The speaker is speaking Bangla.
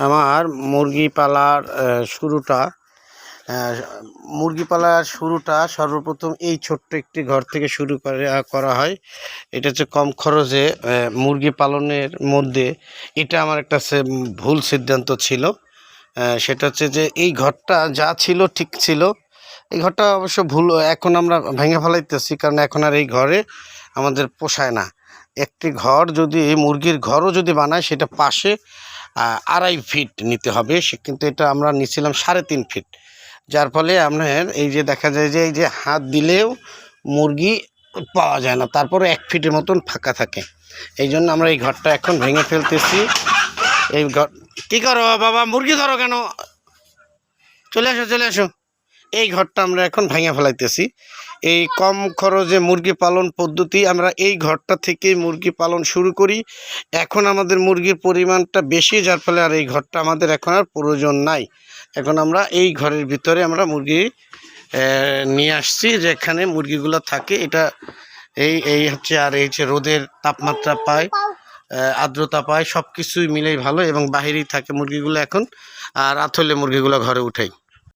আমার মুরগি পালার শুরুটা সর্বপ্রথম এই ছোট্ট একটি ঘর থেকে শুরু করা হয়। এটা হচ্ছে কম খরচে মুরগি পালনের মধ্যে এটা আমার একটা ভুল সিদ্ধান্ত ছিল। সেটা হচ্ছে যে এই ঘরটা যা ছিল ঠিক ছিল। এই ঘরটা অবশ্য ভুল, এখন আমরা ভেঙে ফেলাইতেছি, কারণ এখন আর এই ঘরে আমাদের পোষায় না। একটি ঘর যদি মুরগির ঘরও যদি বানায়, সেটা পাশে 2.5 ফিট নিতে হবে। কিন্তু এটা আমরা নিয়েছিলাম 3.5 ফিট, যার ফলে আপনার এই যে দেখা যায় যে এই যে হাত দিলেও মুরগি পাওয়া যায় না, তারপরে 1 ফিটের মতন ফাঁকা থাকে। এই জন্য আমরা এই ঘরটা এখন ভেঙে ফেলতেছি। এই ঘর কী করো বাবা, মুরগি ধরো কেন, চলে আসো। এই ঘরটা আমরা এখন ভেঙে ফেলাইতেছি। এই কম খরচে মুরগি পালন পদ্ধতি, আমরা এই ঘরটা থেকে মুরগি পালন শুরু করি। এখন আমাদের মুরগির পরিমাণটা বেশি, যার ফলে আর এই ঘরটা আমাদের এখন আর প্রয়োজন নাই। এখন আমরা এই ঘরের ভিতরে আমরা মুরগি নিয়ে আসছি, যেখানে মুরগিগুলো থাকে। এটা এই হচ্ছে, আর এই হচ্ছে রোদের তাপমাত্রা পায়, আর্দ্রতা পায়, সব কিছুই মিলেই ভালো, এবং বাহিরেই থাকে মুরগিগুলো এখন। আর রাত হলে মুরগিগুলো ঘরে উঠাই।